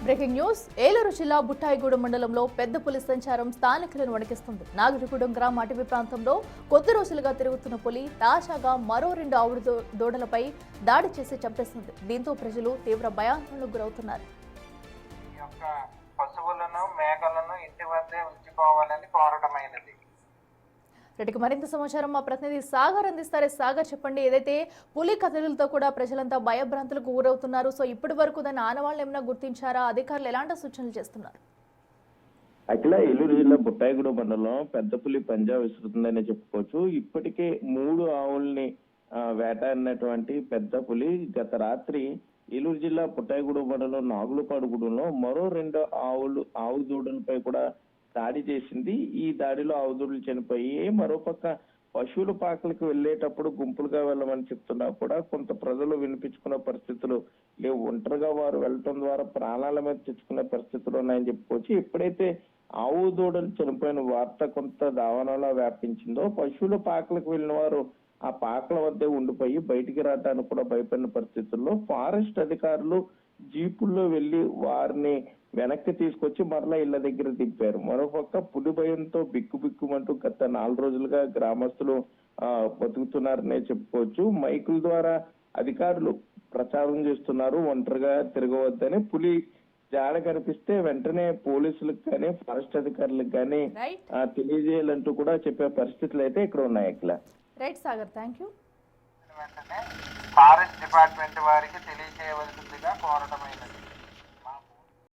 Breaking news. Eluru జిల్లా బుట్టాయిగూడెం మండలంలో పెద్ద పులి సంచారం స్థానికులను వణికిస్తుంది. నాగరిగూడెం గ్రామ అటవీ ప్రాంతంలో కొద్ది రోజులుగా తిరుగుతున్న పులి తాజాగా మరో 2 ఆవుడు దూడలపై దాడి చేసి చంపేస్తుంది. దీంతో ప్రజలు తీవ్ర భయాందోళనకు గురవుతున్నారు. పశువులను మేకలను ఇంటి వద్దే ఉంచుకోవాలని కోరటమైనది. వీటికి మరింత సమాచారం మా ప్రతినిధి సాగర్ అందిస్తారు. సాగర్, చెప్పండి. ఏదైతే పులి కథలతో కూడా ప్రజలంతా భయభ్రాంతులకు గురవుతున్నారు, సో ఇప్పటి వరకు దాని ఆనవాళ్ళు ఏమైనా గుర్తించారా? అధికారులు ఎలాంటి సూచనలు చేస్తున్నారు? అఖిల, ఏలూరు జిల్లా బుట్టాయిగూడెం మండలం పెద్ద పులి పంజా విసురుతుందనే చెప్పుకోవచ్చు. ఇప్పటికే 3 ఆవుల్ని వేటాడినటువంటి పెద్ద పులి గత రాత్రి ఏలూరు జిల్లా బుట్టాయిగూడెం మండలం నాగులపాడుగూడెంలో మరో 2 ఆవు దూడలపై కూడా దాడి చేసింది. ఈ దాడిలో ఆవు దూడలు చనిపోయి, మరోపక్క పశువుల పాకలకు వెళ్లేటప్పుడు గుంపులుగా వెళ్ళమని చెప్తున్నా కూడా కొంత ప్రజలు వినిపించుకునే పరిస్థితులు లేవు. ఒంటరిగా వారు వెళ్ళటం ద్వారా ప్రాణాల మీద తెచ్చుకునే పరిస్థితులు ఉన్నాయని చెప్పుకోవచ్చు. ఎప్పుడైతే ఆవు దూడలు చనిపోయిన వార్త కొంత దావనంలో వ్యాపించిందో, పశువుల పాకలకు వెళ్ళిన వారు ఆ పాకల వద్దే ఉండిపోయి బయటికి రావడానికి కూడా భయపడిన పరిస్థితుల్లో ఫారెస్ట్ అధికారులు జీపుల్లో వెళ్లి వారిని వెనక్కి తీసుకొచ్చి మరలా ఇళ్ల దగ్గర దింపారు. మరోపక్క పులి భయంతో బిక్కుబిక్కుమంటూ గత 4 రోజులుగా గ్రామస్తులు బతుకుతున్నారనే చెప్పుకోవచ్చు. మైకుల ద్వారా అధికారులు ప్రచారం చేస్తున్నారు, ఒంటరిగా తిరగవద్దని. పులి జాడ కనిపిస్తే వెంటనే పోలీసులకు కానీ ఫారెస్ట్ అధికారులకు కానీ తెలియజేయాలంటూ కూడా చెప్పే పరిస్థితులు అయితే ఇక్కడ ఉన్నాయి. అఖిల, రైట్ సాగర్, థ్యాంక్ యూ. వెంటనే ఫారెస్ట్ డిపార్ట్మెంట్ వారికి తెలియజేయవలసిందిగా కోరటమైనది.